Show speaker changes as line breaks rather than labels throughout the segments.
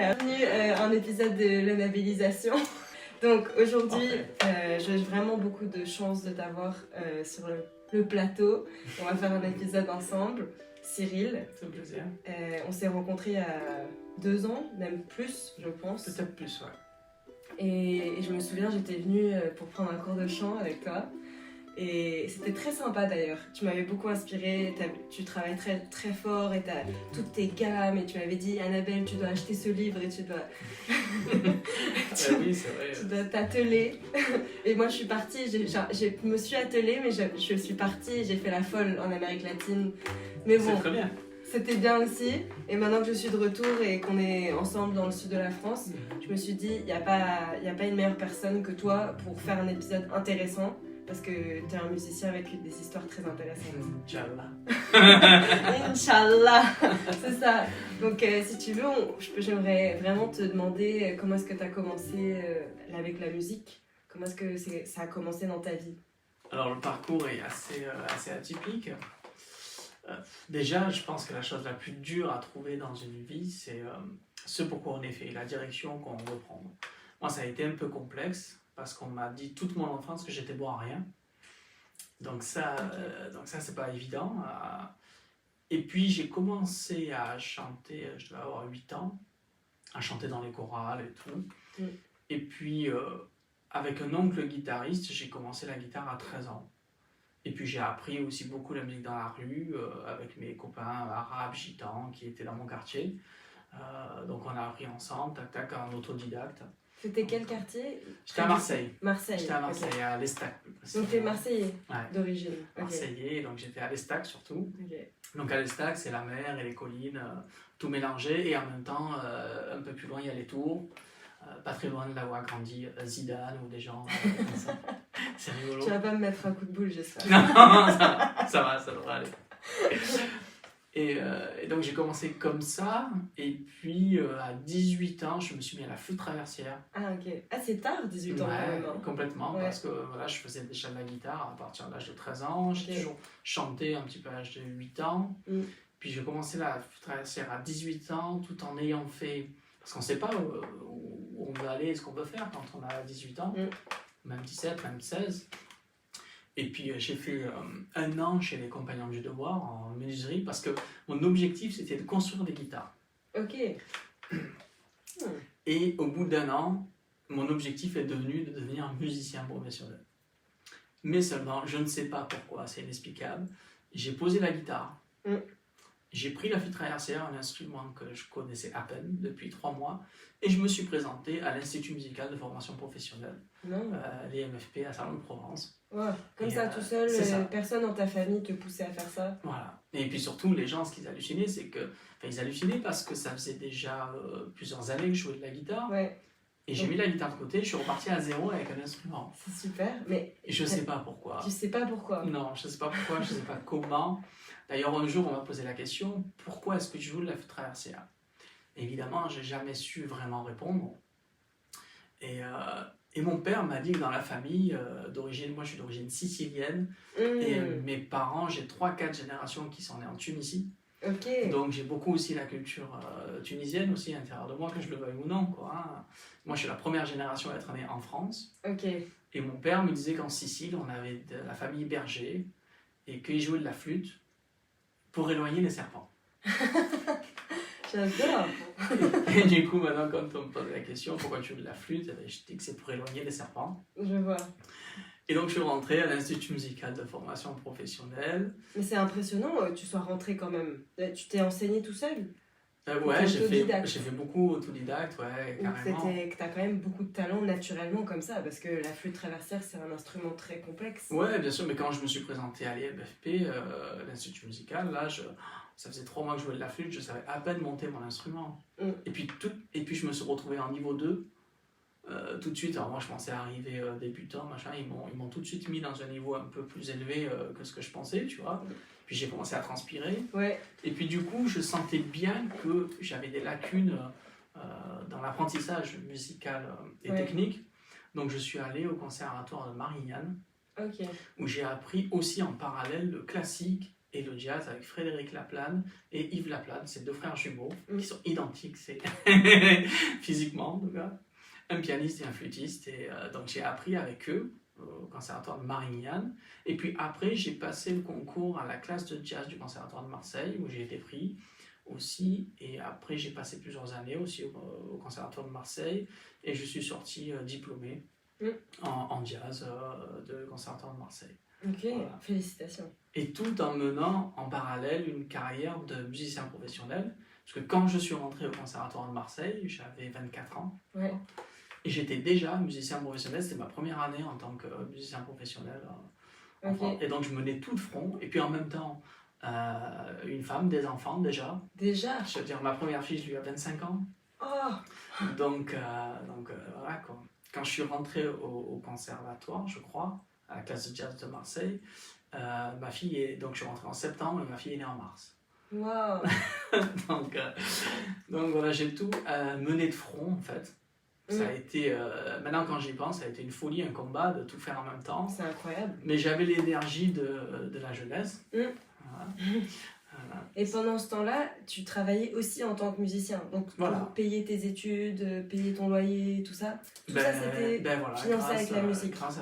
Bienvenue à un épisode de la labellisation. Donc aujourd'hui, j'ai vraiment beaucoup de chance de t'avoir sur le plateau. On va faire un épisode ensemble. Cyril,
C'est un plaisir.
on s'est rencontrés il y a 2 ans, même plus, je pense.
Peut-être plus, ouais.
Et je me souviens, j'étais venue pour prendre un cours de chant avec toi. Et c'était très sympa d'ailleurs. Tu m'avais beaucoup inspirée, tu travailles très, très fort et tu as toutes tes gammes. Et tu m'avais dit, Annabelle, tu dois acheter ce livre et tu dois.
Oui, c'est vrai.
Tu dois t'atteler. Et moi, je suis partie, je me suis attelée, mais je suis partie, j'ai fait la folle en Amérique latine. Mais bon,
C'est très bien.
c'était bien aussi. Et maintenant que je suis de retour et qu'on est ensemble dans le sud de la France, je me suis dit, il n'y a pas une meilleure personne que toi pour faire un épisode intéressant. Parce que tu es un musicien avec des histoires très intéressantes.
Inch'Allah.
Inch'Allah. C'est ça. Donc si tu veux, j'aimerais vraiment te demander comment est-ce que tu as commencé avec la musique. Comment est-ce que ça a commencé dans ta vie?
Alors, le parcours est assez atypique. Déjà, je pense que la chose la plus dure à trouver dans une vie, c'est ce pourquoi on est fait, la direction qu'on veut prendre. Moi, ça a été un peu complexe, parce qu'on m'a dit toute mon enfance que j'étais bon à rien. Donc ça c'est pas évident. Et puis, j'ai commencé à chanter, je devais avoir 8 ans, à chanter dans les chorales et tout. Et puis, avec un oncle guitariste, j'ai commencé la guitare à 13 ans. Et puis j'ai appris aussi beaucoup la musique dans la rue, avec mes copains arabes, gitans, qui étaient dans mon quartier. Donc on a appris ensemble, tac, en autodidacte.
C'était quel quartier?
J'étais à Marseille.
Marseille.
J'étais à Marseille,
Okay.
à l'Estac.
Donc t'es Marseillais d'origine.
Okay. Marseillais, donc j'étais à l'Estac surtout.
Okay.
Donc à l'Estac, c'est la mer et les collines, tout mélangé. Et en même temps, un peu plus loin, il y a les tours. Pas très loin de là où a grandi Zidane ou des gens comme ça. C'est rigolo.
Tu vas pas me mettre un coup de boule, j'espère.
Non, ça devrait aller. Et donc j'ai commencé comme ça, et puis à 18 ans, je me suis mis à la flûte traversière.
Ah ok. Ah c'est tard, 18 ans quand même. Hein.
Complètement, parce que voilà, je faisais déjà de la guitare à partir de l'âge de 13 ans, j'ai toujours chanté un petit peu à l'âge de 8 ans, puis j'ai commencé la flûte traversière à 18 ans, tout en ayant fait, parce qu'on ne sait pas où on veut aller, ce qu'on veut faire quand on a 18 ans, même 17, même 16. Et puis j'ai fait 1 an chez les Compagnons du Devoir en menuiserie parce que mon objectif c'était de construire des guitares.
Ok.
Et au bout d'1 an, mon objectif est devenu de devenir musicien professionnel. Mais seulement, je ne sais pas pourquoi, c'est inexplicable. J'ai posé la guitare, j'ai pris la flûte traversière, un instrument que je connaissais à peine depuis 3 mois, et je me suis présenté à l'Institut musical de formation professionnelle, l'IMFP à Salon-de-Provence.
Ouais, comme ça, tout seul, personne dans ta famille te poussait à faire ça.
Voilà. Et puis surtout, les gens, ce qu'ils hallucinaient, c'est que... Enfin, ils hallucinaient parce que ça faisait déjà plusieurs années que je jouais de la guitare.
Ouais.
Et j'ai mis la guitare de côté, je suis reparti à zéro avec un instrument.
C'est super, mais...
Et je sais pas pourquoi.
Tu sais pas pourquoi?
Non, je sais pas pourquoi, je sais pas comment. D'ailleurs, un jour, on m'a posé la question, pourquoi est-ce que tu joues de la flûte traversière? Évidemment, j'ai jamais su vraiment répondre. Et mon père m'a dit que dans la famille d'origine, moi je suis d'origine sicilienne, et mes parents, j'ai 3-4 générations qui sont nées en Tunisie.
Okay.
Donc j'ai beaucoup aussi la culture tunisienne aussi à l'intérieur de moi, que je le veuille ou non, quoi, hein. Moi je suis la première génération à être née en France.
Okay.
Et mon père me disait qu'en Sicile, on avait de la famille berger et qu'il jouait de la flûte pour éloigner les serpents.
J'adore.
Et du coup, maintenant, quand on me pose la question pourquoi tu joues de la flûte, je dis que c'est pour éloigner les serpents.
Je vois.
Et donc, je suis rentré à l'Institut musical de formation professionnelle.
Mais c'est impressionnant que tu sois rentré quand même. Tu t'es enseigné tout seul?
Ouais, j'ai fait beaucoup autodidacte, ouais, carrément.
Que tu as quand même beaucoup de talent naturellement comme ça, parce que la flûte traversière, c'est un instrument très complexe.
Ouais, bien sûr, mais quand je me suis présenté à l'IMFP, l'Institut musical, là, ça faisait 3 mois que je jouais de la flûte, je savais à peine monter mon instrument. Et puis je me suis retrouvé en niveau 2, tout de suite. Alors moi, je pensais arriver débutant, machin, ils m'ont tout de suite mis dans un niveau un peu plus élevé que ce que je pensais, tu vois. Puis j'ai commencé à transpirer.
Ouais.
Et puis du coup, je sentais bien que j'avais des lacunes dans l'apprentissage musical et technique. Donc je suis allé au conservatoire de Marignane, où j'ai appris aussi en parallèle le classique et le jazz avec Frédéric Laplane et Yves Laplane. C'est deux frères jumeaux qui sont identiques, c'est physiquement en tout cas. Un pianiste et un flûtiste. Et donc j'ai appris avec eux au conservatoire de Marignane. Et puis après, j'ai passé le concours à la classe de jazz du conservatoire de Marseille où j'ai été pris aussi. Et après, j'ai passé plusieurs années aussi au conservatoire de Marseille et je suis sorti diplômé en jazz de conservatoire de Marseille.
Ok,
Voilà.
félicitations.
Et tout en menant en parallèle une carrière de musicien professionnel. Parce que quand je suis rentré au conservatoire de Marseille, j'avais 24 ans.
Ouais.
Et j'étais déjà musicien professionnel, c'était ma première année en tant que musicien professionnel en
Ok.
France. Et donc je menais tout de front. Et puis en même temps, une femme, des enfants déjà.
Déjà?
Je veux dire, ma première fille, je lui ai 25 ans.
Oh!
Donc voilà quoi. Quand je suis rentré au conservatoire, je crois, à la classe de jazz de Marseille, ma fille est. Donc je suis rentré en septembre et ma fille est née en mars.
Wow!
donc voilà, j'ai tout mené de front en fait. Ça a été, maintenant quand j'y pense, ça a été une folie, un combat de tout faire en même temps.
C'est incroyable.
Mais j'avais l'énergie de la jeunesse. Voilà.
Et pendant ce temps-là, tu travaillais aussi en tant que musicien. Donc
Voilà.
pour payer tes études, payer ton loyer, tout ça. Ça c'était
voilà,
financé avec la musique.
Grâce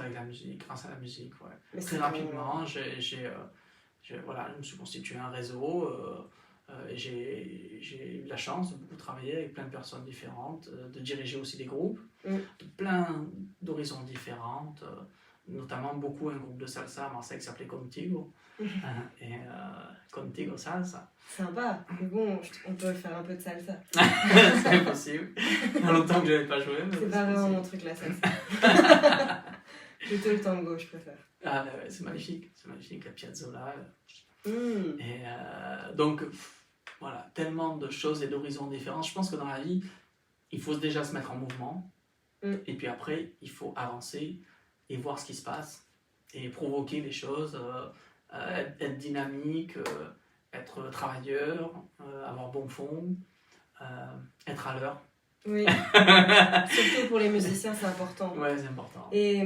à la musique, ouais.
Mais
Très rapidement, je me suis constitué un réseau. Et j'ai eu la chance de beaucoup travailler avec plein de personnes différentes, de diriger aussi des groupes, de plein d'horizons différentes, notamment beaucoup un groupe de salsa à Marseille qui s'appelait Contigo, et Contigo Salsa.
Sympa, mais bon, on peut faire un peu de salsa.
C'est possible, il y a longtemps que je n'avais pas joué.
C'est pas vraiment mon truc la salsa. Plutôt le tango, je préfère.
Ah ouais, c'est magnifique, la piazzola. Et donc, voilà, tellement de choses et d'horizons différents. Je pense que dans la vie, il faut déjà se mettre en mouvement. Et puis après, il faut avancer et voir ce qui se passe. Et provoquer les choses, être dynamique, être travailleur, avoir bon fond, être à l'heure.
Oui, surtout pour les musiciens, c'est important.
Ouais, c'est important.
Et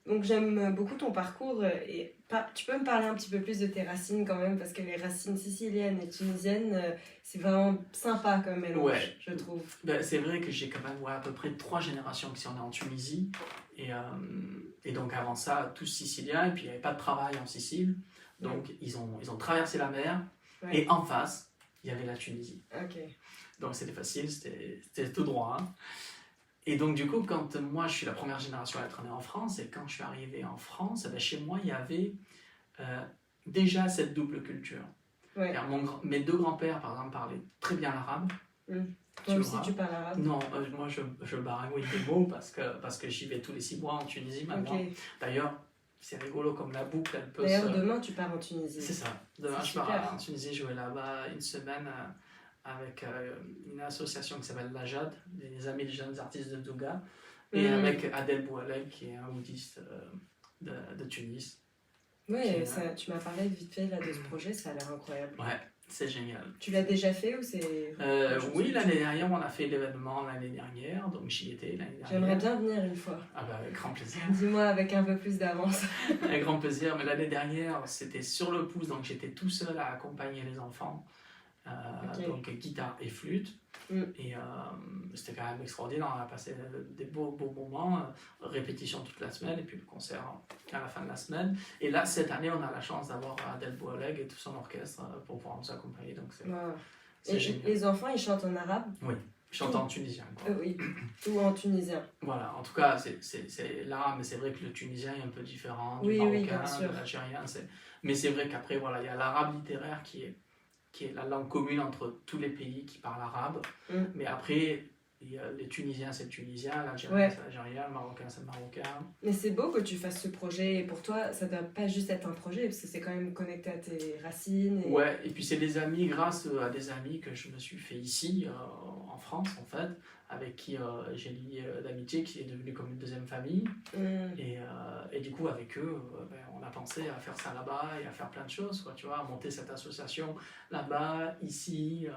donc j'aime beaucoup ton parcours et tu peux me parler un petit peu plus de tes racines quand même parce que les racines siciliennes et tunisiennes c'est vraiment sympa comme mélange, je trouve.
Ben, c'est vrai que j'ai quand même à peu près 3 générations qui sont nées en Tunisie et donc avant ça tous siciliens et puis il n'y avait pas de travail en Sicile donc ils ont traversé la mer et en face il y avait la Tunisie. Donc c'était facile, c'était tout droit. Et donc, du coup, quand moi, je suis la première génération à être née en France, et quand je suis arrivé en France, ben, chez moi, il y avait déjà cette double culture. Mes 2 grands-pères, par exemple, parlaient très bien l'arabe.
Toi aussi, tu parles arabe?
Non, moi, je baragouine des mots parce que j'y vais tous les 6 mois en Tunisie maintenant. D'ailleurs, c'est rigolo comme la boucle, elle peut
demain, tu pars en Tunisie.
C'est ça. Demain, je pars en Tunisie, je vais là-bas une semaine... avec une association qui s'appelle La Jade, des Amis des jeunes artistes de Douga, et avec Adel Boualek, qui est un oudiste de Tunis.
Oui, tu m'as parlé vite fait là, de ce projet, ça a l'air incroyable.
Ouais, c'est génial.
Tu l'as déjà fait ou c'est...
Oui, l'année dernière, on a fait l'événement l'année dernière, donc j'y étais l'année dernière.
J'aimerais bien venir une fois.
Ah bah avec grand plaisir.
Dis-moi avec un peu plus d'avance.
Avec grand plaisir, mais l'année dernière, c'était sur le pouce, donc j'étais tout seul à accompagner les enfants. Donc guitare et flûte et c'était quand même extraordinaire, on a passé des beaux moments, répétition toute la semaine et puis le concert à la fin de la semaine et là cette année on a la chance d'avoir Adel Boualek et tout son orchestre pour pouvoir nous accompagner donc c'est génial.
Les enfants ils chantent en arabe?
Oui, ils chantent en tunisien quoi.
Oui, ou en tunisien. Voilà,
en tout cas c'est l'arabe mais c'est vrai que le tunisien est un peu différent du marocain, de l'algérien mais c'est vrai qu'après voilà il y a l'arabe littéraire qui est la langue commune entre tous les pays qui parlent arabe. Mais après, les Tunisiens, c'est le tunisien, l'Algérien, c'est l'algérien, le Marocain, c'est le marocain. Mais
c'est beau que tu fasses ce projet. Et pour toi, ça ne doit pas juste être un projet, parce que c'est quand même connecté à tes racines.
Ouais, et puis c'est des amis, grâce à des amis que je me suis fait ici, en France, en fait, avec qui j'ai lié d'amitié, qui est devenue comme une deuxième famille. Et du coup, avec eux, on a pensé à faire ça là-bas et à faire plein de choses, quoi, tu vois, à monter cette association là-bas, ici.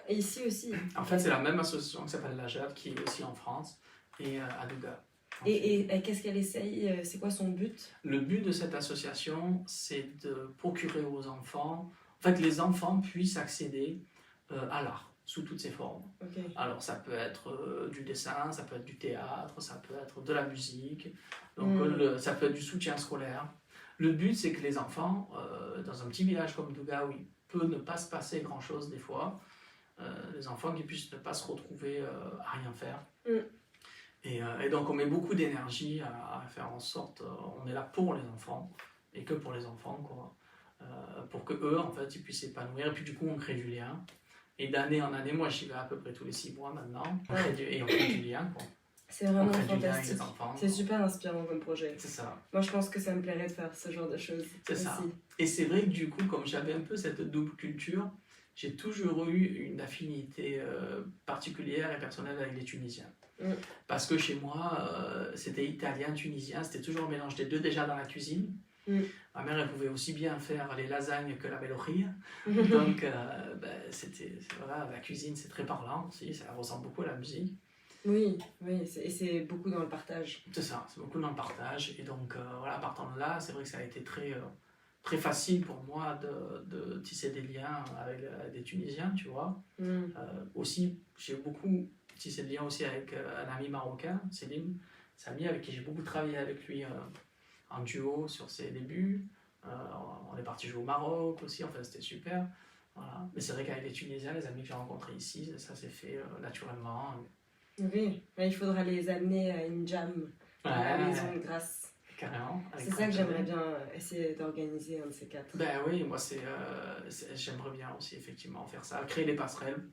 Et ici aussi.
En fait, c'est la même association qui s'appelle La Jade, qui est aussi en France, et à Douga.
Et qu'est-ce qu'elle essaye? C'est quoi son but?
Le but de cette association, c'est de procurer aux enfants, en fait, les enfants puissent accéder à l'art sous toutes ses formes.
Ok.
Alors, ça peut être du dessin, ça peut être du théâtre, ça peut être de la musique, donc ça peut être du soutien scolaire. Le but, c'est que les enfants, dans un petit village comme Douga, où il peut ne pas se passer grand-chose des fois, les enfants qui puissent ne pas se retrouver à rien faire. Et donc on met beaucoup d'énergie à faire en sorte, on est là pour les enfants, et que pour les enfants, quoi. Pour que eux, en fait, ils puissent s'épanouir, et puis du coup on crée du lien. Et d'année en année, moi j'y vais à peu près tous les 6 mois maintenant, et on crée du lien, quoi.
C'est vraiment
On crée du lien avec
fantastique.
les enfants.
C'est super inspirant comme projet.
C'est ça.
Moi, je pense que ça me plairait de faire ce genre de choses.
C'est
aussi.
ça. Et c'est vrai que du coup, comme j'avais un peu cette double culture, j'ai toujours eu une affinité particulière et personnelle avec les Tunisiens. Parce que chez moi, c'était italien, tunisien, c'était toujours un mélange des deux déjà dans la cuisine. Ma mère, elle pouvait aussi bien faire les lasagnes que la melochia. Donc, voilà, la cuisine, c'est très parlant aussi, ça ressemble beaucoup à la musique.
Oui, et c'est beaucoup dans le partage.
C'est ça, c'est beaucoup dans le partage. Et donc, voilà, partant de là, c'est vrai que ça a été très facile pour moi de tisser des liens avec des Tunisiens, tu vois. Aussi, j'ai beaucoup tissé des liens aussi avec un ami marocain, Selim Sami, avec qui j'ai beaucoup travaillé avec lui en duo sur ses débuts. On est parti jouer au Maroc aussi, enfin c'était super. Voilà. Mais c'est vrai qu'avec les Tunisiens, les amis que j'ai rencontrés ici, ça s'est fait naturellement.
Oui, il faudra les amener à une jam à la Maison de Grâce.
Carrément.
C'est ça que j'aimerais bien essayer d'organiser, un de ces 4.
Ben oui, moi j'aimerais bien aussi effectivement faire ça, créer des passerelles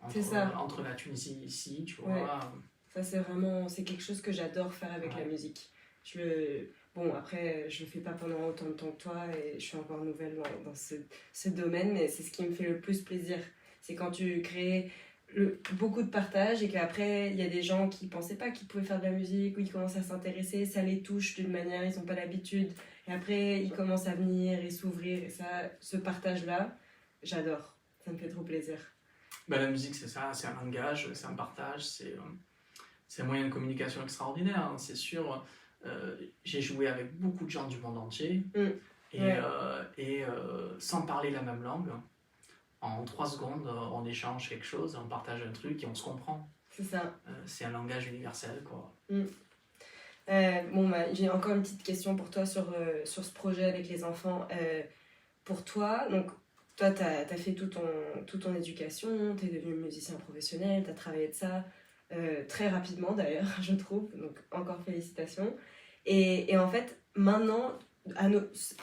entre la Tunisie et ici, tu vois.
Ouais. Ça c'est quelque chose que j'adore faire avec la musique. Bon, après, je le fais pas pendant autant de temps que toi et je suis encore nouvelle dans ce domaine, mais c'est ce qui me fait le plus plaisir. C'est quand tu crées beaucoup de partage et qu'après, il y a des gens qui pensaient pas qu'ils pouvaient faire de la musique ou ils commencent à s'intéresser, ça les touche d'une manière, ils n'ont pas l'habitude. Et après, ils commencent à venir et s'ouvrir. Et ça, ce partage-là, j'adore. Ça me fait trop plaisir.
Ben, la musique, c'est ça, c'est un langage, c'est un partage, c'est un moyen de communication extraordinaire, hein, c'est sûr. J'ai joué avec beaucoup de gens du monde entier et sans parler la même langue, en 3 secondes, on échange quelque chose, on partage un truc et on se comprend.
C'est ça.
C'est un langage universel, quoi.
J'ai encore une petite question pour toi sur ce projet avec les enfants. Pour toi, donc toi, tu as fait toute ton éducation, tu es devenu musicien professionnel, tu as travaillé de ça très rapidement d'ailleurs, je trouve, donc encore félicitations. Et en fait, maintenant,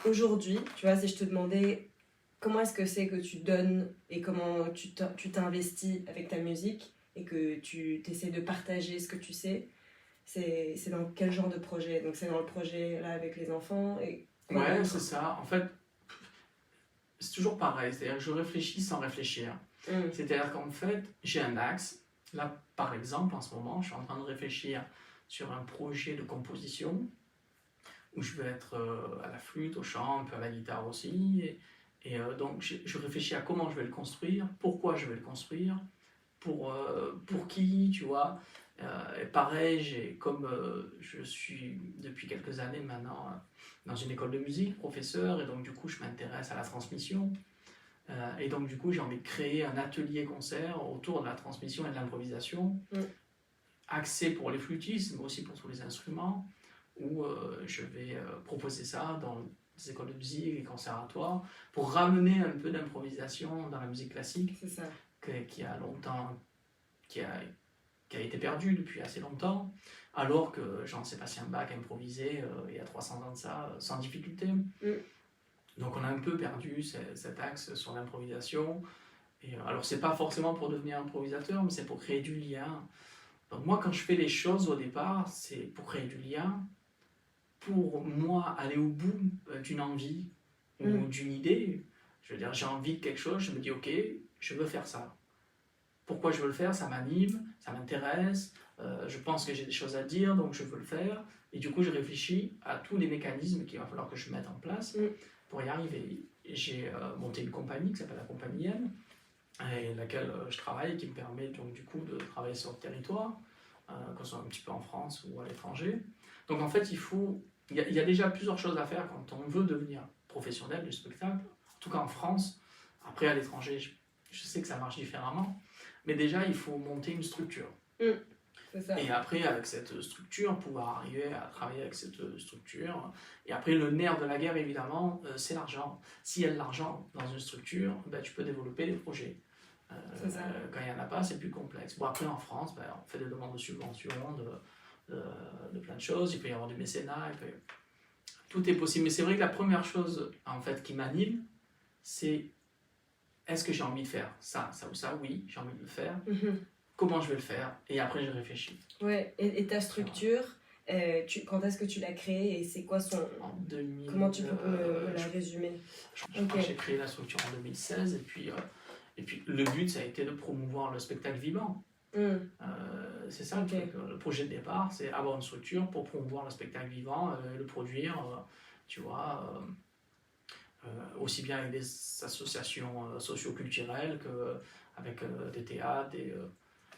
aujourd'hui, tu vois, si je te demandais comment est-ce que c'est que tu donnes et comment tu t'investis avec ta musique et que tu essaies de partager ce que tu sais, c'est dans quel genre de projet? Donc c'est dans le projet là avec les enfants et
ouais, c'est ça. En fait, c'est toujours pareil. C'est-à-dire que je réfléchis sans réfléchir. C'est-à-dire qu'en fait, j'ai un axe. Là, par exemple, en ce moment, je suis en train de réfléchir sur un projet de composition où je vais être à la flûte, au chant, un peu à la guitare aussi. Et donc, je réfléchis à comment je vais le construire, pourquoi je vais le construire, pour qui, tu vois. Et pareil, comme je suis depuis quelques années maintenant dans une école de musique, professeur, et donc du coup, je m'intéresse à la transmission. Et donc, du coup, j'ai envie de créer un atelier-concert autour de la transmission et de l'improvisation, axé pour les flûtistes, mais aussi pour tous les instruments, où je vais proposer ça dans des écoles de musique et conservatoires, pour ramener un peu d'improvisation dans la musique classique,
c'est ça.
qui a été perdue depuis assez longtemps, alors que Jean-Sébastien Bach improvisait il y a 300 ans de ça, sans difficulté. Donc on a un peu perdu cet axe sur l'improvisation. Et alors c'est pas forcément pour devenir improvisateur, mais c'est pour créer du lien. Donc moi quand je fais les choses au départ, c'est pour créer du lien, pour moi aller au bout d'une envie ou d'une idée. Je veux dire, j'ai envie de quelque chose, je me dis ok, je veux faire ça. Pourquoi je veux le faire? Ça m'anime, ça m'intéresse, je pense que j'ai des choses à dire, donc je veux le faire. Et du coup je réfléchis à tous les mécanismes qu'il va falloir que je mette en place pour y arriver. J'ai monté une compagnie qui s'appelle la Compagnie M, avec laquelle je travaille, qui me permet donc du coup de travailler sur le territoire, que ce soit un petit peu en France ou à l'étranger. Donc en fait, il y a déjà plusieurs choses à faire quand on veut devenir professionnel du spectacle, en tout cas en France. Après, à l'étranger, je sais que ça marche différemment, mais déjà, il faut monter une structure.
C'est ça.
Et après, avec cette structure, pouvoir arriver à travailler avec cette structure. Et après, le nerf de la guerre, évidemment, c'est l'argent. S'il y a de l'argent dans une structure, ben, tu peux développer des projets. Quand il n'y en a pas, c'est plus complexe. Bon, après, en France, ben, on fait des demandes de subventions, de plein de choses. Il peut y avoir du mécénat, tout est possible. Mais c'est vrai que la première chose, en fait, qui m'anime, c'est est-ce que j'ai envie de faire ça ou ça? Oui, j'ai envie de le faire. Comment je vais le faire? Et après, je réfléchis.
Ouais, et ta structure, quand est-ce que tu l'as créée et c'est quoi
En 2000,
comment tu peux me la résumer?
Je crois que j'ai créé la structure en 2016 et puis le but, ça a été de promouvoir le spectacle vivant. C'est ça le projet de départ, c'est avoir une structure pour promouvoir le spectacle vivant, le produire, tu vois, aussi bien avec des associations socio-culturelles qu'avec des théâtres,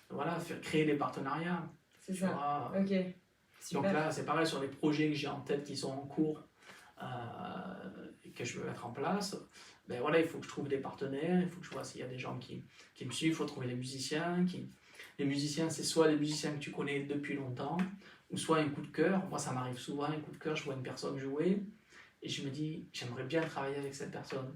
voilà, créer des partenariats.
C'est ça.
Vois.
Ok. Super.
Donc là, c'est pareil sur les projets que j'ai en tête qui sont en cours et que je veux mettre en place. Ben voilà, il faut que je trouve des partenaires, il faut que je vois s'il y a des gens qui me suivent, il faut trouver des musiciens. Les musiciens, c'est soit des musiciens que tu connais depuis longtemps, ou soit un coup de cœur. Moi, ça m'arrive souvent, un coup de cœur, je vois une personne jouer et je me dis, j'aimerais bien travailler avec cette personne.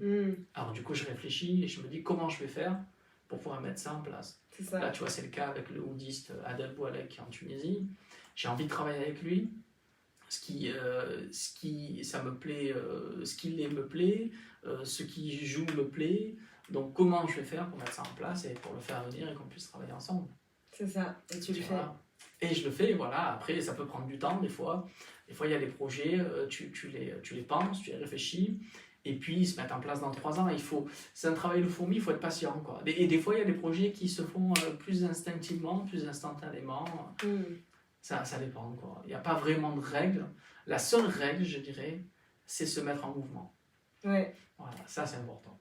Alors du coup, je réfléchis et je me dis, comment je vais faire pour pouvoir mettre ça en place.
Ça.
Là, tu vois, c'est le cas avec le oudiste Adel Boualek qui est en Tunisie. J'ai envie de travailler avec lui. Ça me plaît, ce qu'il est me plaît, ce qui joue me plaît. Donc, comment je vais faire pour mettre ça en place et pour le faire venir et qu'on puisse travailler ensemble?
C'est ça, et tu le fais.
Et je le fais, voilà. Après, ça peut prendre du temps des fois. Des fois, il y a des projets, tu les penses, tu les réfléchis. Et puis, ils se mettent en place dans 3 ans. C'est un travail de fourmi, il faut être patient, quoi. Et des fois, il y a des projets qui se font plus instinctivement, plus instantanément. Ça dépend, quoi. Il n'y a pas vraiment de règle. La seule règle, je dirais, c'est se mettre en mouvement.
Ouais.
Voilà, ça, c'est important.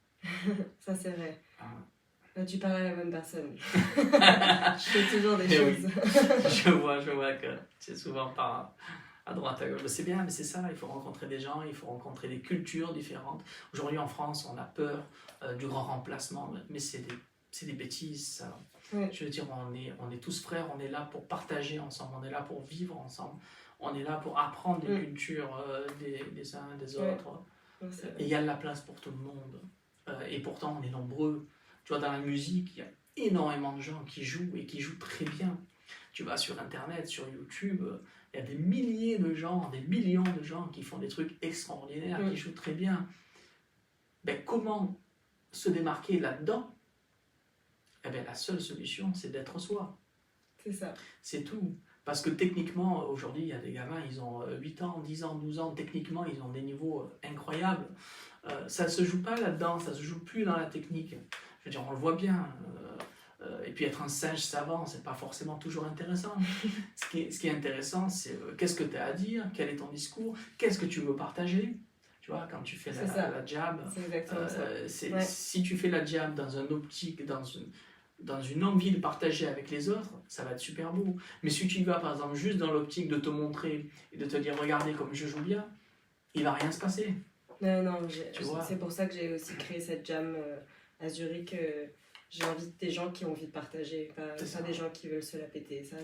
Ça, c'est vrai. Tu parles à la bonne personne. Je fais toujours des choses.
Oui. Je vois que c'est souvent pas à droite, à gauche. C'est bien, mais c'est ça, il faut rencontrer des gens, il faut rencontrer des cultures différentes. Aujourd'hui, en France, on a peur du grand remplacement, mais c'est des bêtises, ça.
Ouais.
Je veux dire, on est tous frères, on est là pour partager ensemble, on est là pour vivre ensemble, on est là pour apprendre des cultures des uns des autres.
Ouais.
Et il y a de la place pour tout le monde. Et pourtant, on est nombreux. Tu vois, dans la musique, il y a énormément de gens qui jouent et qui jouent très bien. Tu vas sur Internet, sur YouTube, il y a des milliers de gens, des millions de gens qui font des trucs extraordinaires, qui jouent très bien. Ben, comment se démarquer là-dedans? Eh bien, la seule solution, c'est d'être soi.
C'est ça.
C'est tout. Parce que techniquement, aujourd'hui, il y a des gamins, ils ont 8 ans, 10 ans, 12 ans. Techniquement, ils ont des niveaux incroyables. Ça ne se joue pas là-dedans, ça ne se joue plus dans la technique. Je veux dire, on le voit bien. Et puis être un singe savant, c'est pas forcément toujours intéressant. Ce qui est intéressant, c'est qu'est-ce que tu as à dire, quel est ton discours, qu'est-ce que tu veux partager. Tu vois, quand tu fais la jab,
c'est exactement ça.
Si tu fais la jab dans une optique, dans une envie de partager avec les autres, ça va être super beau. Mais si tu vas par exemple juste dans l'optique de te montrer et de te dire regardez comme je joue bien, il va rien se passer.
Non, c'est pour ça que j'ai aussi créé cette jam à Zurich. J'ai envie des gens qui ont envie de partager, pas des gens qui veulent se la péter. Ça,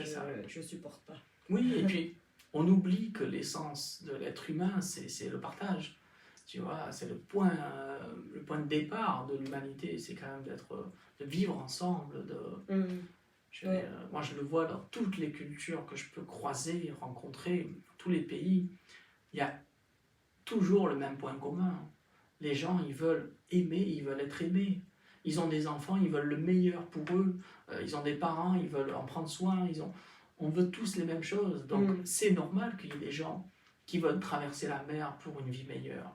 je supporte pas.
Oui, et puis on oublie que l'essence de l'être humain, c'est le partage. Tu vois, c'est le point de départ de l'humanité, c'est quand même de vivre ensemble. Moi, je le vois dans toutes les cultures que je peux croiser, rencontrer, tous les pays. Il y a toujours le même point commun. Les gens, ils veulent aimer, ils veulent être aimés. Ils ont des enfants, ils veulent le meilleur pour eux. Ils ont des parents, ils veulent en prendre soin. On veut tous les mêmes choses. Donc, c'est normal qu'il y ait des gens qui veulent traverser la mer pour une vie meilleure.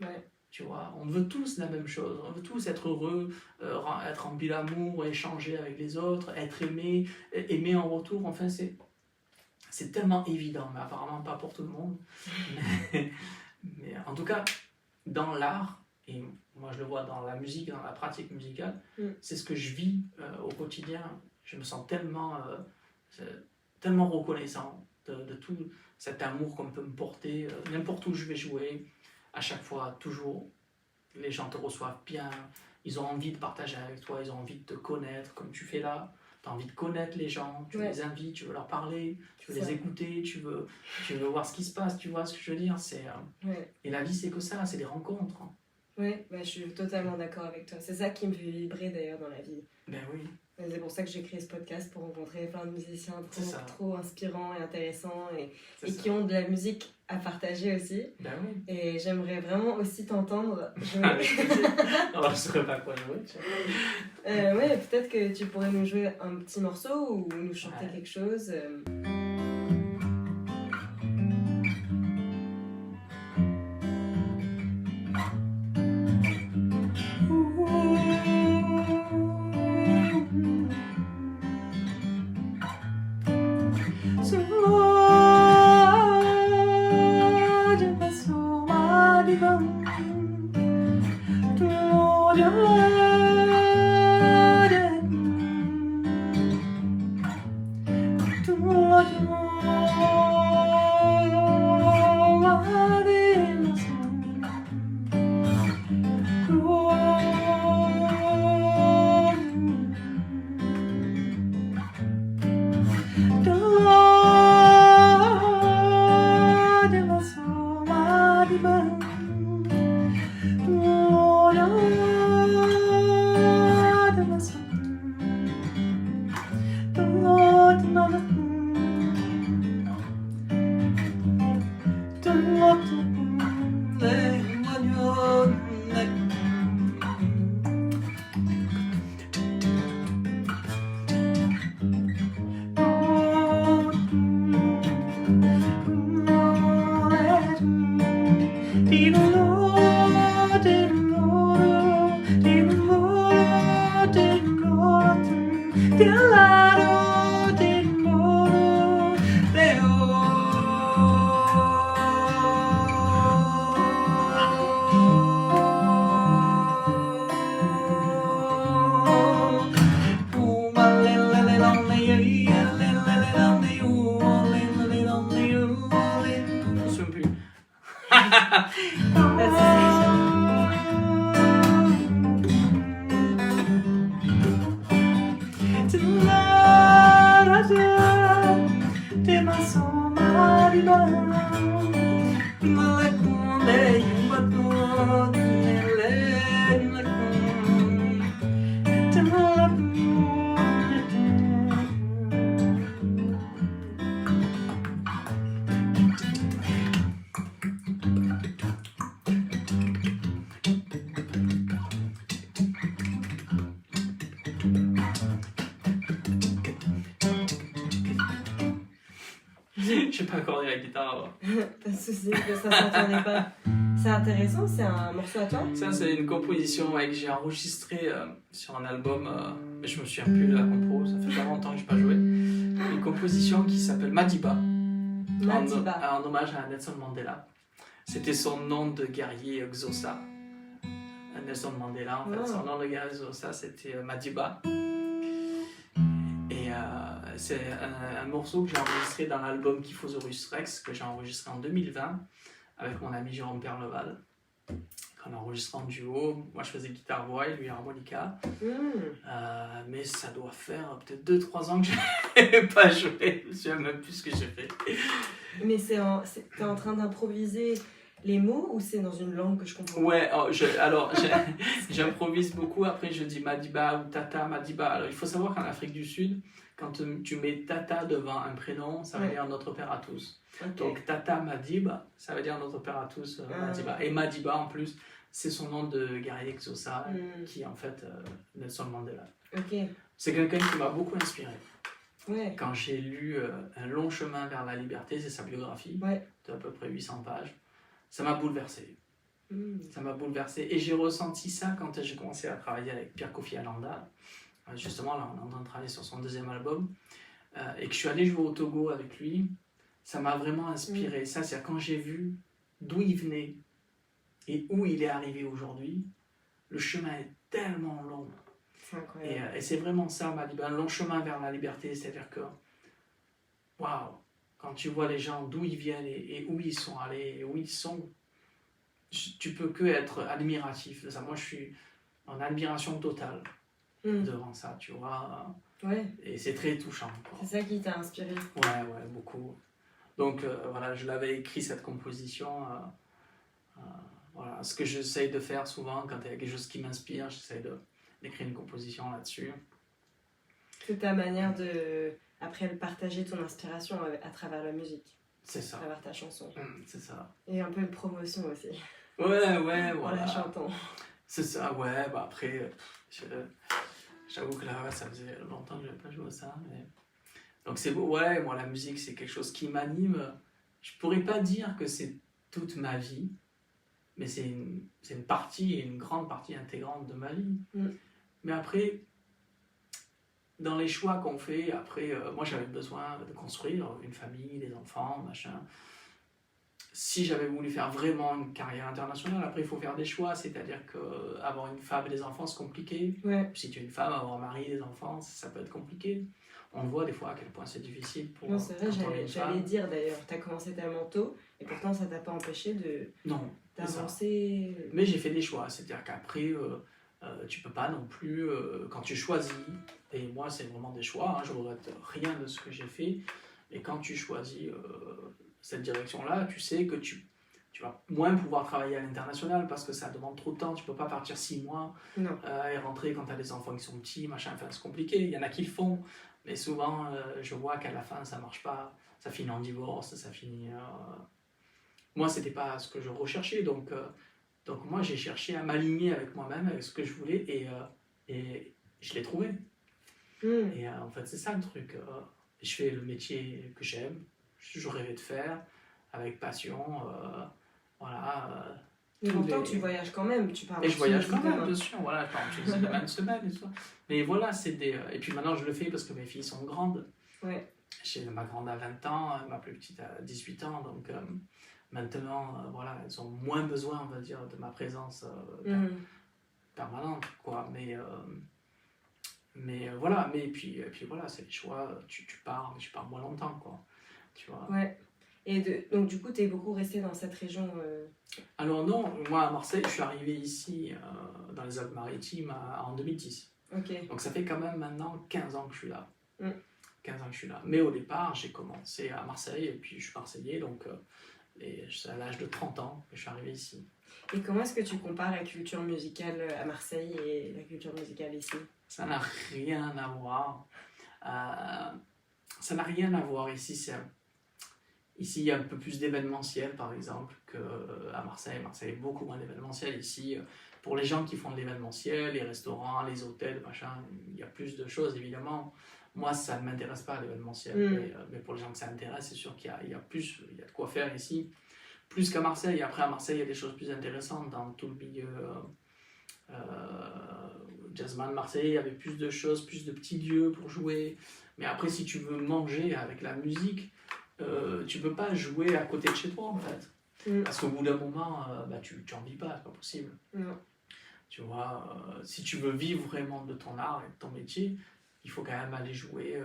Ouais.
Tu vois, on veut tous la même chose. On veut tous être heureux, être en amour, échanger avec les autres, être aimé, aimer en retour. Enfin, c'est tellement évident, mais apparemment pas pour tout le monde. Mais en tout cas, dans l'art, et moi je le vois dans la musique, dans la pratique musicale, c'est ce que je vis au quotidien. Je me sens tellement tellement reconnaissant de tout cet amour qu'on peut me porter, n'importe où je vais jouer, à chaque fois, toujours, les gens te reçoivent bien, ils ont envie de partager avec toi, ils ont envie de te connaître, comme tu fais là, tu as envie de connaître les gens, tu les invites, tu veux leur parler, tu veux les écouter, tu veux voir ce qui se passe, tu vois ce que je veux dire, et la vie c'est que ça, c'est des rencontres.
Oui, je suis totalement d'accord avec toi, c'est ça qui me fait vibrer d'ailleurs dans la vie.
Ben oui.
C'est pour ça que j'ai créé ce podcast, pour rencontrer plein de musiciens trop inspirants et intéressants et qui ont de la musique à partager aussi.
Ben oui.
Et j'aimerais vraiment aussi t'entendre jouer.
Alors je saurais pas quoi jouer.
Ouais, peut-être que tu pourrais nous jouer un petit morceau ou nous chanter quelque chose.
Je sais pas accorder la guitare.
Pas de soucis, que ça s'entendait pas. C'est intéressant, c'est un morceau à toi?
Ça, c'est une composition que j'ai enregistrée sur un album, mais je me souviens plus de la compo, ça fait pas longtemps que je n'ai pas joué. Une composition qui s'appelle Madiba, en hommage à Nelson Mandela. C'était son nom de guerrier Xhosa. Nelson Mandela, en fait, son nom de guerrier Xhosa, c'était Madiba. Et c'est un morceau que j'ai enregistré dans l'album Kyphosaurus Rex, que j'ai enregistré en 2020 avec mon ami Jérôme Perleval. On a enregistré en duo. Moi, je faisais guitare-voix et lui harmonica. Mais ça doit faire peut-être 2-3 ans que je n'ai pas joué. Je ne sais même plus ce que j'ai fait.
Mais t'es en train d'improviser les mots ou c'est dans une langue que je comprends?
Ouais, j'improvise beaucoup. Après, je dis Madiba ou Tata Madiba. Alors, il faut savoir qu'en Afrique du Sud, quand tu mets Tata devant un prénom, ça veut dire notre Père à tous. Okay. Donc Tata Madiba, ça veut dire notre Père à tous, Madiba. Et Madiba, en plus, c'est son nom de guerrier Xhosa, qui est en fait Nelson Mandela.
Okay.
C'est quelqu'un qui m'a beaucoup inspiré.
Ouais.
Quand j'ai lu Un long chemin vers la liberté, c'est sa biographie, de à peu près 800 pages, ça m'a bouleversé. Ça m'a bouleversé. Et j'ai ressenti ça quand j'ai commencé à travailler avec Pierre Kofi Ananda. Justement, là, on est en train de travailler sur son 2e album. Et que je suis allé jouer au Togo avec lui, ça m'a vraiment inspiré. Ça, c'est quand j'ai vu d'où il venait et où il est arrivé aujourd'hui, le chemin est tellement long.
C'est incroyable.
Et c'est vraiment ça, Madiba, un long chemin vers la liberté. C'est-à-dire que waouh, quand tu vois les gens d'où ils viennent et où ils sont allés, et où ils sont, tu peux que être admiratif de ça. Moi, je suis en admiration totale devant ça, tu vois.
Ouais.
Et c'est très touchant, quoi.
C'est ça qui t'a inspiré?
Ouais, beaucoup. Donc voilà, je l'avais écrit cette composition. Voilà, ce que j'essaye de faire souvent quand il y a quelque chose qui m'inspire, j'essaye d'écrire une composition là-dessus.
C'est ta manière de, après, partager ton inspiration à travers la musique.
C'est ça.
À travers ta chanson.
C'est ça.
Et un peu une promotion aussi.
Ouais,
En
voilà.
la chantant.
C'est ça, ouais, bah après, j'avoue que là, ça faisait longtemps que je n'avais pas joué à ça. Mais... Donc c'est beau, ouais, moi la musique c'est quelque chose qui m'anime. Je pourrais pas dire que c'est toute ma vie, mais c'est une partie, une grande partie intégrante de ma vie. Mais après, dans les choix qu'on fait, après, moi j'avais besoin de construire une famille, des enfants, machin. Si j'avais voulu faire vraiment une carrière internationale, après il faut faire des choix, c'est-à-dire qu'avoir une femme et des enfants c'est compliqué.
Ouais.
Si tu es une femme, avoir un mari et des enfants, ça peut être compliqué. On voit des fois à quel point c'est difficile pour.
Non, c'est vrai, j'allais dire d'ailleurs, tu as commencé tellement tôt et pourtant ça t'a pas empêché d'avancer.
Mais j'ai fait des choix, c'est-à-dire qu'après, tu peux pas non plus, quand tu choisis, et moi c'est vraiment des choix, hein, je regrette rien de ce que j'ai fait, et quand tu choisis cette direction-là, tu sais que tu vas moins pouvoir travailler à l'international parce que ça demande trop de temps, tu peux pas partir 6 mois et rentrer quand tu as des enfants qui sont petits, machin, enfin c'est compliqué, il y en a qui le font, mais souvent je vois qu'à la fin ça marche pas, ça finit en divorce, ça finit... Moi c'était pas ce que je recherchais, donc moi j'ai cherché à m'aligner avec moi-même, avec ce que je voulais, et je l'ai trouvé. Et en fait c'est ça le truc, je fais le métier que j'aime, je rêvais de faire, avec passion, voilà.
Mais pourtant, tu voyages quand même, tu pars.
Et je voyage quand même, bien sûr, voilà, je pars en Tunisie même une semaine et tout ça. Mais voilà, c'est des... Et puis maintenant, je le fais parce que mes filles sont grandes.
Ouais.
J'ai ma grande à 20 ans, ma plus petite à 18 ans, donc maintenant, voilà, elles ont moins besoin, on va dire, de ma présence permanente, quoi. Mais voilà, et puis voilà, c'est les choix, tu pars, mais tu pars moins longtemps, quoi. Tu vois.
Ouais. Et donc du coup, tu es beaucoup resté dans cette région
Alors non, moi à Marseille, je suis arrivé ici, dans les Alpes-Maritimes, en 2010.
Ok.
Donc ça fait quand même maintenant 15 ans que je suis là. 15 ans que je suis là. Mais au départ, j'ai commencé à Marseille, et puis je suis marseillais, donc c'est à l'âge de 30 ans que je suis arrivé ici.
Et comment est-ce que tu compares la culture musicale à Marseille et la culture musicale ici?
Ça n'a rien à voir. Ça n'a rien à voir ici. Ici, il y a un peu plus d'événementiel, par exemple, qu'à Marseille. Marseille, beaucoup moins d'événementiel. Ici, pour les gens qui font de l'événementiel, les restaurants, les hôtels, machin, il y a plus de choses, évidemment. Moi, ça ne m'intéresse pas, l'événementiel. Mais pour les gens que ça intéresse, c'est sûr qu'il y a de quoi faire ici. Plus qu'à Marseille. Après, à Marseille, il y a des choses plus intéressantes dans tout le milieu jazzman Marseille. Il y avait plus de choses, plus de petits lieux pour jouer. Mais après, si tu veux manger avec la musique, tu peux pas jouer à côté de chez toi, en fait. Parce qu'au bout d'un moment, tu en vis pas, c'est pas possible. Tu vois, si tu veux vivre vraiment de ton art et de ton métier, il faut quand même aller jouer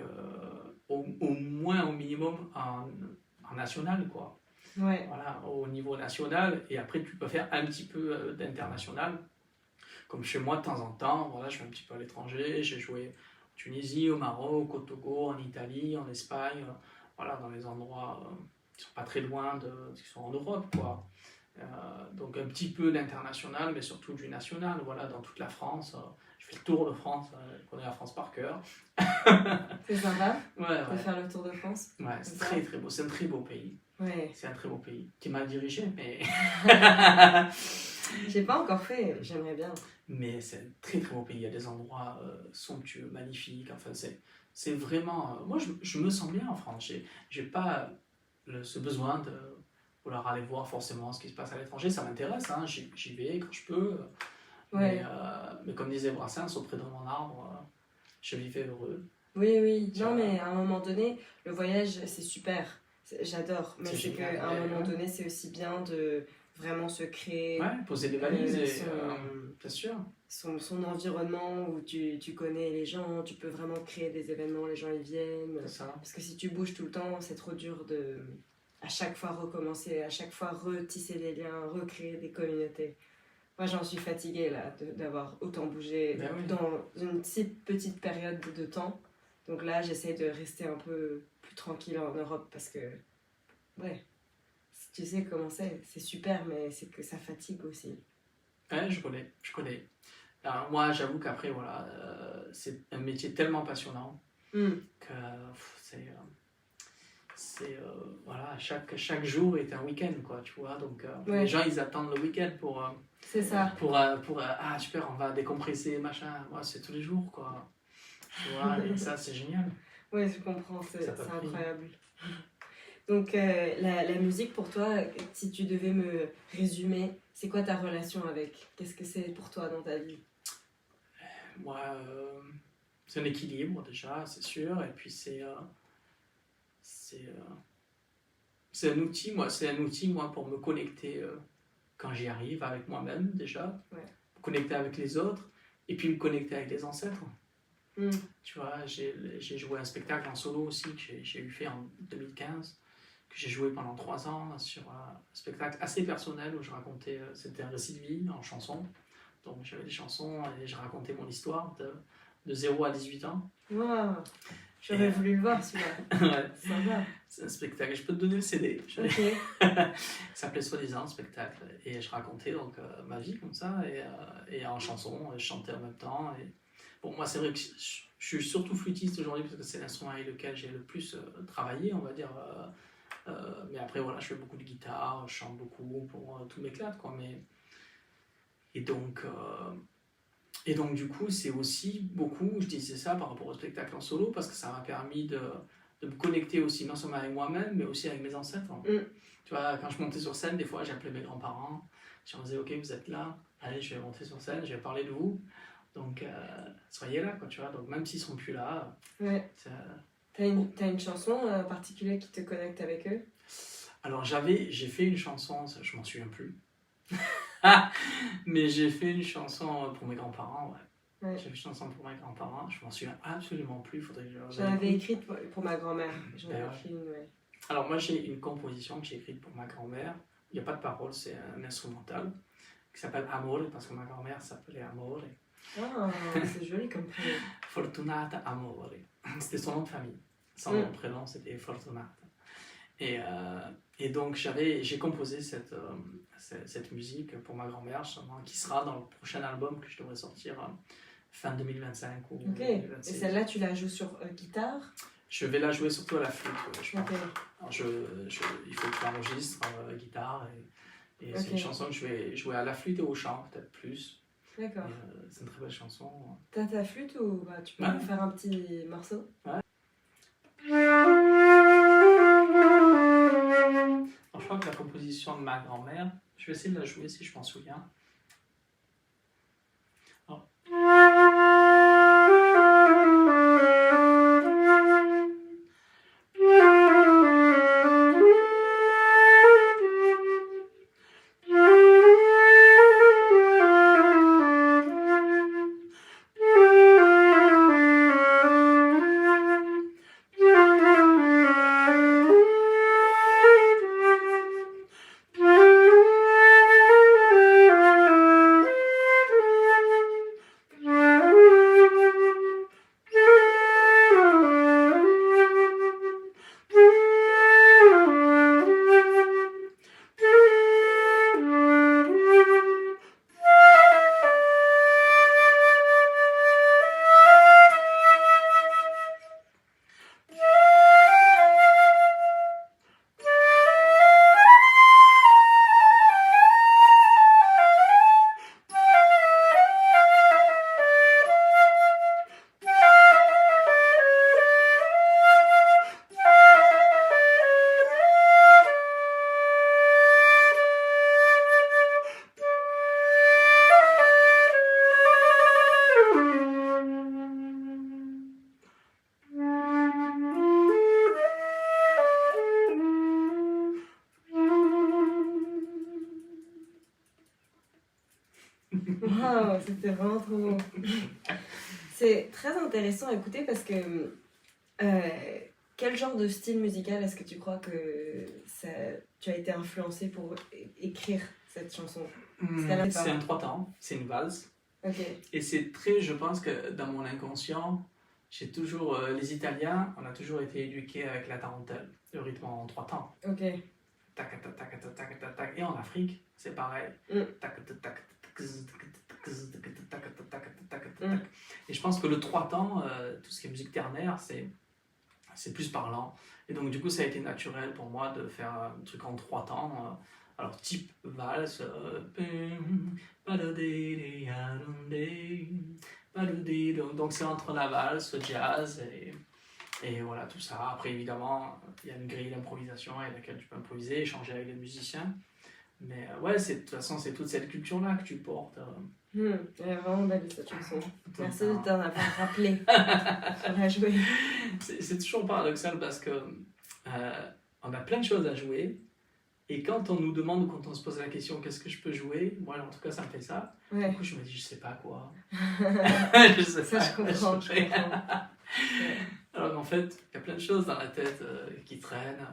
au moins, au minimum, en national, quoi.
Ouais.
Voilà, au niveau national, et après tu peux faire un petit peu d'international. Comme chez moi, de temps en temps, voilà, je suis un petit peu à l'étranger, j'ai joué en Tunisie, au Maroc, au Togo, en Italie, en Espagne, voilà, dans les endroits qui sont pas très loin, qui sont en Europe, quoi. Donc un petit peu d'international, mais surtout du national, voilà, dans toute la France. Je fais le tour de France, je connais la France par cœur.
C'est sympa
ouais.
de faire le tour de France.
Ouais, c'est très très beau, c'est un très beau pays.
Ouais.
C'est un très beau pays. Tu m'as dirigé, mais...
J'ai pas encore fait, j'aimerais bien.
Mais c'est un très très beau pays, il y a des endroits somptueux, magnifiques, enfin c'est vraiment... moi je me sens bien en France, j'ai pas ce besoin de vouloir aller voir forcément ce qui se passe à l'étranger, ça m'intéresse, hein, j'y vais quand je peux, mais comme disait Brassens, auprès de mon arbre, je vivais heureux.
Oui, non mais à un moment donné, le voyage c'est super, j'adore, mais c'est qu'à un moment donné c'est aussi bien vraiment se créer
Ouais, poser des valises, bien sûr.
son environnement où tu connais les gens, tu peux vraiment créer des événements, les gens y viennent.
C'est ça.
Parce que si tu bouges tout le temps, c'est trop dur de à chaque fois recommencer, à chaque fois retisser des liens, recréer des communautés. Moi, j'en suis fatiguée là, d'avoir autant bougé
Ben oui.
dans une si petite période de temps. Donc là, j'essaie de rester un peu plus tranquille en Europe parce que, ouais, tu sais comment c'est super, mais c'est que ça fatigue aussi.
Ouais, je connais. Alors, moi, j'avoue qu'après, voilà, c'est un métier tellement passionnant
Hmm.
que voilà, chaque jour est un week-end, quoi, tu vois. Donc,
Ouais.
les gens, ils attendent le week-end
C'est ça.
ah, super, on va décompresser, machin. Moi, c'est tous les jours, quoi. Tu vois, et ça, c'est génial.
Oui, je comprends, c'est
Ça t'a pris.
incroyable. Donc, la musique pour toi, si tu devais me résumer, c'est quoi ta relation avec? Qu'est-ce que c'est pour toi dans ta vie?
Moi, c'est un équilibre, déjà, c'est sûr. Et puis, c'est un outil, moi, pour me connecter quand j'y arrive avec moi-même, déjà.
Ouais.
Me connecter avec les autres. Et puis, me connecter avec les ancêtres.
Mm.
Tu vois, j'ai joué un spectacle en solo aussi que j'ai eu fait en 2015, que j'ai joué pendant 3 ans sur un spectacle assez personnel où je racontais, c'était un récit de vie en chanson. Donc j'avais des chansons et je racontais mon histoire de 0 à 18 ans.
Wow. J'aurais voulu le voir celui-là.
Ouais.
Sympa.
C'est un spectacle, je peux te donner le CD.
Ok.
Ça s'appelait Soi-disant spectacle et je racontais donc ma vie comme ça et en chanson, je chantais en même temps. Et... Bon, moi c'est vrai que je suis surtout flûtiste aujourd'hui parce que c'est l'instrument avec lequel j'ai le plus travaillé, on va dire. Mais après voilà, je fais beaucoup de guitare, je chante beaucoup pour tout m'éclate quoi. Mais... Et donc du coup c'est aussi beaucoup, je disais ça par rapport au spectacle en solo parce que ça m'a permis de me connecter aussi non seulement avec moi-même mais aussi avec mes ancêtres. Tu vois, quand je montais sur scène, des fois j'appelais mes grands-parents, je leur disais ok vous êtes là, allez je vais monter sur scène, je vais parler de vous, donc soyez là quoi, tu vois, donc même s'ils sont plus là.
Ouais. T'as une chanson en particulier qui te connecte avec eux?
Alors j'ai fait une chanson, je m'en souviens plus, mais j'ai fait une chanson pour mes grands-parents, ouais.
Ouais.
J'ai fait une chanson pour mes grands-parents, je m'en souviens absolument plus, faudrait que je...
J'en avais écrite pour ma grand-mère. J'en
Ben
avais
ouais.
écrit une, ouais.
Alors moi j'ai une composition que j'ai écrite pour ma grand-mère, il n'y a pas de paroles, c'est un instrumental, qui s'appelle Amore, parce que ma grand-mère s'appelait Amore.
Ah, c'est joli comme prénom.
Fortunata Amore, c'était son nom de famille, son nom de prénom c'était Fortunata. Et donc j'ai composé cette musique pour ma grand-mère, qui sera dans le prochain album que je devrais sortir fin 2025 ou 2026.
Et celle-là, tu la joues sur guitare?
Je vais la jouer surtout à la flûte, je pense.
Okay.
Alors il faut que je l'enregistre guitare et c'est une chanson que je vais jouer à la flûte et au chant, peut-être plus.
D'accord.
C'est une très belle chanson.
T'as ta flûte ou tu peux me faire un petit morceau?
Ouais. Alors, je crois que la composition de ma grand-mère, je vais essayer de la jouer si je m'en souviens. Alors.
c'était vraiment trop beau. C'est très intéressant à écouter parce que quel genre de style musical est-ce que tu crois que tu as été influencé pour écrire cette chanson?
C'est un trois temps, c'est une valse.
Ok.
Et c'est très, je pense que dans mon inconscient, j'ai toujours, les Italiens, on a toujours été éduqués avec la tarentelle, le rythme en trois temps.
Ok.
Tac, tac, tac, tac, tac, tac, tac. Et en Afrique, c'est pareil. Tac, tac, tac, tac. Et je pense que le trois temps, tout ce qui est musique ternaire, c'est plus parlant. Et donc, du coup, ça a été naturel pour moi de faire un truc en trois temps. Alors, type valse. Donc, c'est entre la valse, jazz et voilà, tout ça. Après, évidemment, il y a une grille d'improvisation avec laquelle tu peux improviser, échanger avec les musiciens. Mais ouais, de toute façon, c'est toute cette culture-là que tu portes.
Elle est vraiment belle cette chanson. Merci de t'en avoir rappelé. On a joué.
C'est toujours paradoxal parce que on a plein de choses à jouer. Et quand on nous demande ou quand on se pose la question qu'est-ce que je peux jouer, moi en tout cas ça me fait ça.
Ouais.
Du coup je me dis je sais pas quoi. Je sais
ça
pas.
Je comprends.
Alors qu'en fait il y a plein de choses dans la tête qui traînent.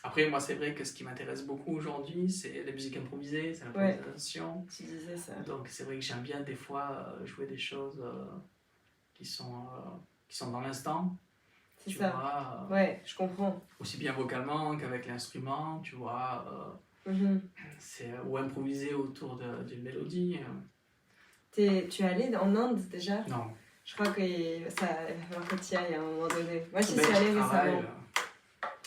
Après moi c'est vrai que ce qui m'intéresse beaucoup aujourd'hui c'est la musique improvisée, c'est l'improvisation.
Tu disais ça.
Donc c'est vrai que j'aime bien des fois jouer des choses qui sont dans l'instant.
C'est ça. Vois, ouais, je comprends.
Aussi bien vocalement qu'avec l'instrument, tu vois. Ou improviser autour d'une mélodie.
Tu es allé en Inde déjà?
Non.
Je crois que ça va falloir que tu y ailles à un moment donné. Moi, j'y suis allée récemment.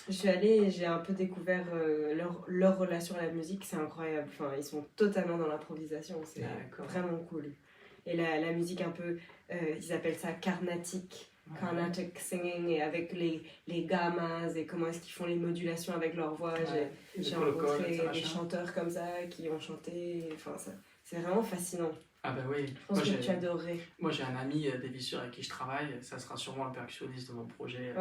Je suis allée et j'ai un peu découvert leur relation à la musique. C'est incroyable. Enfin, ils sont totalement dans l'improvisation. C'est vraiment cool. Et la musique un peu, ils appellent ça carnatique. Carnatic singing, et avec les gammas et comment est-ce qu'ils font les modulations avec leur voix. J'ai rencontré des chanteurs comme ça qui ont chanté. Enfin, c'est vraiment fascinant.
Ah ben oui.
Je pense que tu adorerais.
Moi j'ai un ami des Vissures avec qui je travaille, ça sera sûrement le percussionniste de mon projet.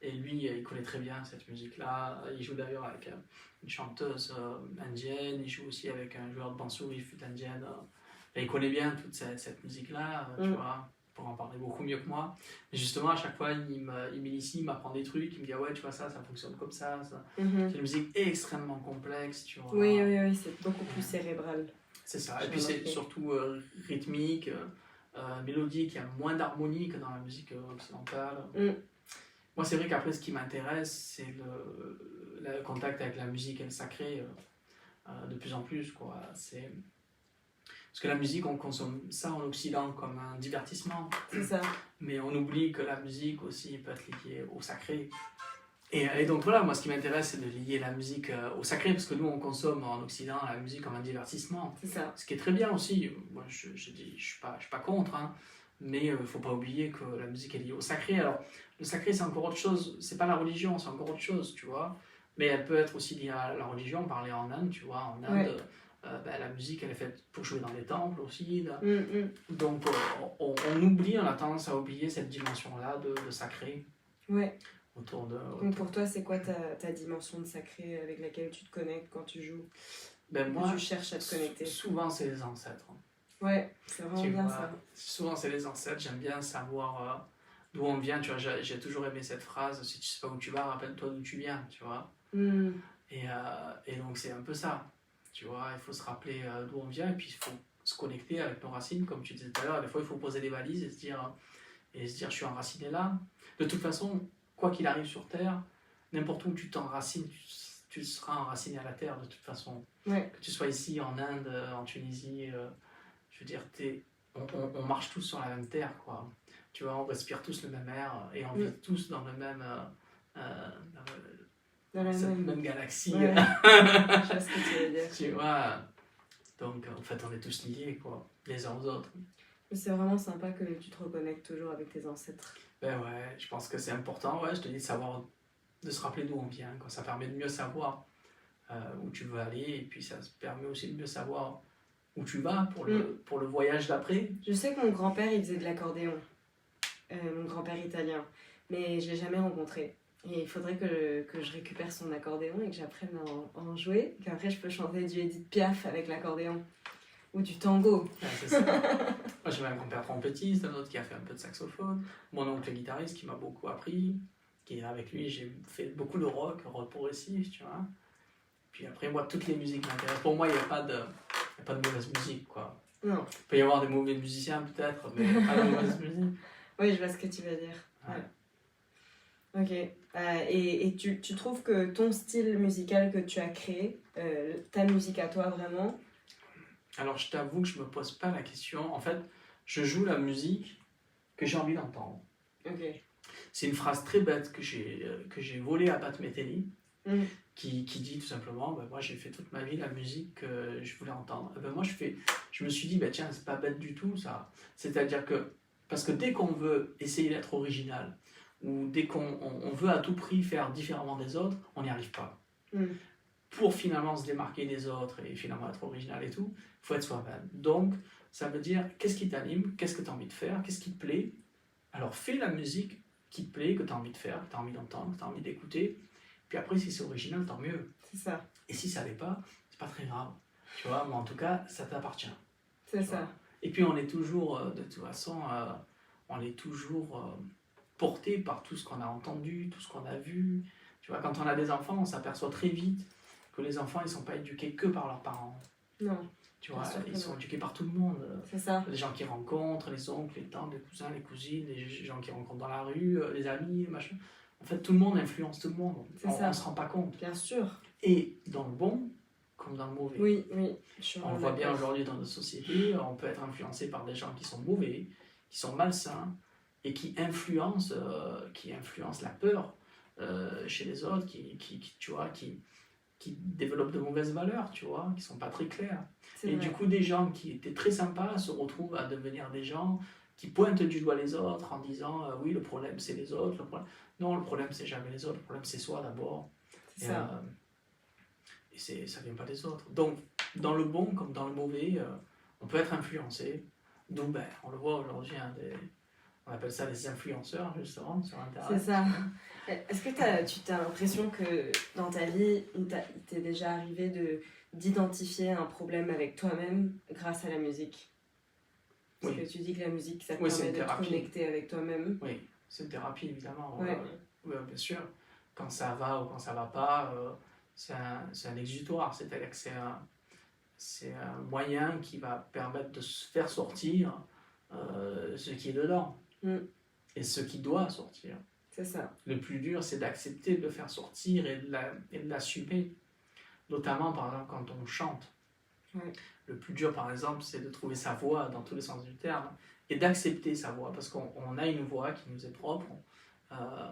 Et lui, il connaît très bien cette musique-là. Il joue d'ailleurs avec une chanteuse indienne, il joue aussi avec un joueur de bansuri flûte indienne. Et il connaît bien toute cette musique-là, tu vois. Pour en parler beaucoup mieux que moi. Mais justement, à chaque fois, il m'initie, il m'apprend des trucs, il me dit ouais, tu vois ça fonctionne comme ça. C'est une musique extrêmement complexe, tu vois.
Oui, c'est beaucoup plus cérébral.
C'est ça, et puis c'est surtout rythmique, mélodique, il y a moins d'harmonie que dans la musique occidentale. Moi, c'est vrai qu'après, ce qui m'intéresse, c'est le contact avec la musique et le sacré de plus en plus, quoi. Parce que la musique, on consomme ça en Occident comme un divertissement.
C'est ça.
Mais on oublie que la musique aussi peut être liée au sacré. Et donc voilà, moi ce qui m'intéresse, c'est de lier la musique au sacré, parce que nous on consomme en Occident la musique comme un divertissement.
C'est ça.
Ce qui est très bien aussi. Moi je suis pas contre, hein, mais il ne faut pas oublier que la musique est liée au sacré. Alors le sacré c'est encore autre chose, c'est pas la religion, c'est encore autre chose, tu vois. Mais elle peut être aussi liée à la religion, parler en Inde, tu vois. En Inde, la musique elle est faite pour jouer dans les temples aussi. Donc on oublie, on a tendance à oublier cette dimension-là de sacré.
Ouais. Donc pour toi, c'est quoi ta dimension de sacré avec laquelle tu te connectes quand tu joues?
Moi,
tu cherches à te connecter.
Souvent, c'est les ancêtres.
Ouais, c'est vraiment bien ça.
Souvent, c'est les ancêtres. J'aime bien savoir d'où on vient. Tu vois, j'ai toujours aimé cette phrase. Si tu sais pas où tu vas, rappelle-toi d'où tu viens. Tu vois. Et donc, c'est un peu ça. Tu vois, il faut se rappeler d'où on vient et puis il faut se connecter avec nos racines, comme tu disais tout à l'heure. Des fois, il faut poser des valises et se dire, je suis enraciné là. De toute façon, quoi qu'il arrive sur Terre, n'importe où tu t'enracines, tu seras enraciné à la Terre de toute façon. Que tu sois ici, en Inde, en Tunisie, je veux dire, on marche tous sur la même Terre, quoi. Tu vois, on respire tous le même air et on vit tous dans le même...
dans la
même galaxie.
Ouais. Je sais ce que tu veux dire.
Tu vois, donc en fait, on est tous liés, quoi, les uns aux autres.
Mais c'est vraiment sympa que tu te reconnectes toujours avec tes ancêtres.
Ben ouais, je pense que c'est important, je te dis, de se rappeler d'où on vient, quoi. Ça permet de mieux savoir où tu veux aller, et puis ça permet aussi de mieux savoir où tu vas pour le voyage d'après.
Je sais que mon grand-père, il faisait de l'accordéon, mon grand-père italien, mais je ne l'ai jamais rencontré. Et il faudrait que je récupère son accordéon et que j'apprenne à en jouer, et qu'après je peux chanter du Edith Piaf avec l'accordéon. Ou du tango.
Ouais, c'est ça. Moi, j'avais un grand-père trompettiste, un autre qui a fait un peu de saxophone, mon oncle guitariste qui m'a beaucoup appris, qui avec lui, j'ai fait beaucoup de rock progressif, tu vois. Puis après, moi, toutes les musiques m'intéressent. Pour moi, il n'y a pas de mauvaise musique, quoi.
Non.
Il peut y avoir des mauvais musiciens, peut-être, mais pas de mauvaise musique.
Oui, je vois ce que tu veux dire.
Ouais.
Ok. Et tu trouves que ton style musical que tu as créé, ta musique à toi vraiment.
Alors, je t'avoue que je me pose pas la question. En fait, je joue la musique que j'ai envie d'entendre.
Ok.
C'est une phrase très bête que j'ai volée à Pat Metheny,
Mm.
qui dit tout simplement, ben, moi j'ai fait toute ma vie la musique que je voulais entendre. Ben, moi je me suis dit, ben, tiens, c'est pas bête du tout ça. C'est-à-dire que, parce que dès qu'on veut essayer d'être original, ou dès qu'on veut à tout prix faire différemment des autres, on n'y arrive pas.
Mm.
Pour finalement se démarquer des autres et finalement être original et tout, il faut être soi-même. Donc, ça veut dire, qu'est-ce qui t'anime, qu'est-ce que tu as envie de faire, qu'est-ce qui te plaît. Alors fais la musique qui te plaît, que tu as envie de faire, que tu as envie d'entendre, que tu as envie d'écouter. Puis après, si c'est original, tant mieux.
C'est ça.
Et si ça l'est pas, c'est pas très grave. Tu vois, mais en tout cas, ça t'appartient.
C'est ça.
Et puis on est toujours, de toute façon, on est toujours porté par tout ce qu'on a entendu, tout ce qu'on a vu. Tu vois, quand on a des enfants, on s'aperçoit très vite que les enfants, ils sont pas éduqués que par leurs parents.
Non.
Tu vois, ils sont éduqués par tout le monde.
C'est ça.
Les gens qui rencontrent, les oncles, les tantes, les cousins, les cousines, les gens qui rencontrent dans la rue, les amis, machin. En fait, tout le monde influence tout le monde. On ne se rend pas compte.
Bien sûr.
Et dans le bon comme dans le mauvais.
Oui.
On le voit bien aujourd'hui dans nos sociétés, on peut être influencé par des gens qui sont mauvais, qui sont malsains, et qui influencent la peur chez les autres, tu vois, qui développent de mauvaises valeurs, tu vois, qui sont pas très claires. Et du coup, des gens qui étaient très sympas se retrouvent à devenir des gens qui pointent du doigt les autres en disant oui, le problème c'est les autres. Non, le problème c'est jamais les autres, le problème c'est soi d'abord.
C'est ça.
Et ça vient pas des autres. Donc, dans le bon comme dans le mauvais, on peut être influencé. D'où, ben, on le voit aujourd'hui, on appelle ça les influenceurs, justement, sur Internet.
C'est ça. Est-ce que tu as l'impression que dans ta vie, il t'est déjà arrivé d'identifier un problème avec toi-même grâce à la musique? Parce que tu dis que la musique, ça te permet de te connecter avec toi-même.
Oui, c'est une thérapie, évidemment.
Ouais.
Bien sûr. Quand ça va ou quand ça va pas, c'est un exutoire. C'est-à-dire que c'est un moyen qui va permettre de se faire sortir ce qui est dedans. Et ce qui doit sortir.
C'est ça.
Le plus dur, c'est d'accepter de le faire sortir et de l'assumer. Notamment, par exemple, quand on chante.
Ouais.
Le plus dur, par exemple, c'est de trouver sa voix dans tous les sens du terme et d'accepter sa voix. Parce qu'on a une voix qui nous est propre.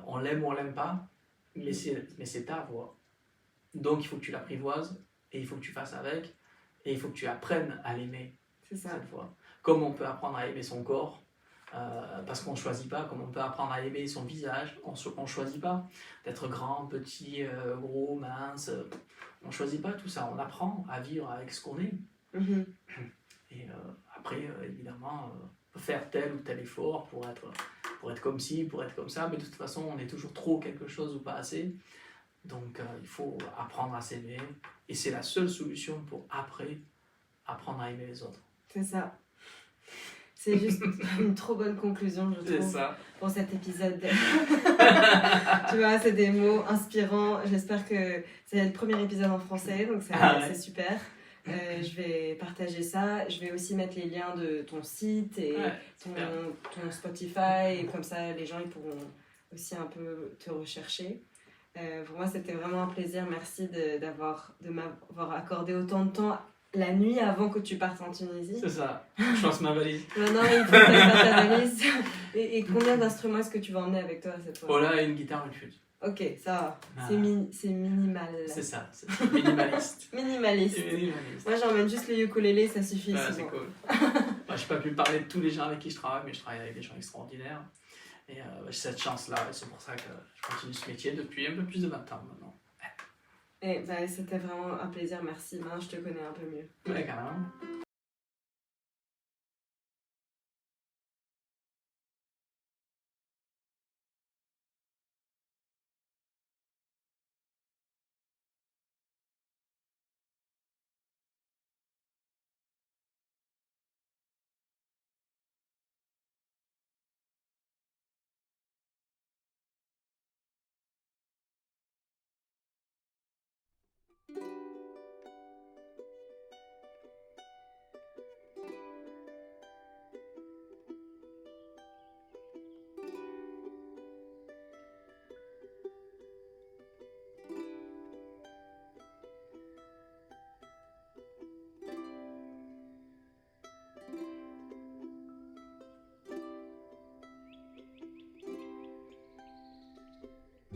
On l'aime ou on l'aime pas, mais c'est ta voix. Donc, il faut que tu l'apprivoises et il faut que tu fasses avec et il faut que tu apprennes à l'aimer.
C'est ça.
Cette voix. Comme on peut apprendre à aimer son corps, parce qu'on ne choisit pas, comme on peut apprendre à aimer son visage, on ne choisit pas d'être grand, petit, gros, mince, on ne choisit pas tout ça, on apprend à vivre avec ce qu'on est. Et après, évidemment, faire tel ou tel effort pour être comme ci, pour être comme ça, mais de toute façon, on est toujours trop quelque chose ou pas assez. Donc, il faut apprendre à s'aimer, et c'est la seule solution pour après apprendre à aimer les autres.
C'est ça. C'est juste une trop bonne conclusion, je trouve, pour cet épisode. Tu vois, c'est des mots inspirants. J'espère que c'est le premier épisode en français, donc c'est super. Je vais partager ça. Je vais aussi mettre les liens de ton site et ton Spotify. Et comme ça, les gens ils pourront aussi un peu te rechercher. Pour moi, c'était vraiment un plaisir. Merci de m'avoir accordé autant de temps la nuit avant que tu partes en Tunisie.
C'est ça, je pense ma valise.
Non, il faut que tu fasses ta valise. Et combien d'instruments est-ce que tu vas emmener avec toi cette fois?
Voilà, une guitare, une flûte.
Ok, ça va. C'est minimal.
C'est ça, c'est minimaliste.
Minimaliste. Moi, j'emmène juste le ukulélé, ça suffit.
C'est cool. Moi, je n'ai pas pu parler de tous les gens avec qui je travaille, mais je travaille avec des gens extraordinaires. Et j'ai cette chance-là, et c'est pour ça que je continue ce métier depuis un peu plus de 20 ans maintenant.
Et c'était vraiment un plaisir, merci. Maintenant, je te connais un peu mieux.
Ouais, carrément.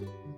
Ciao.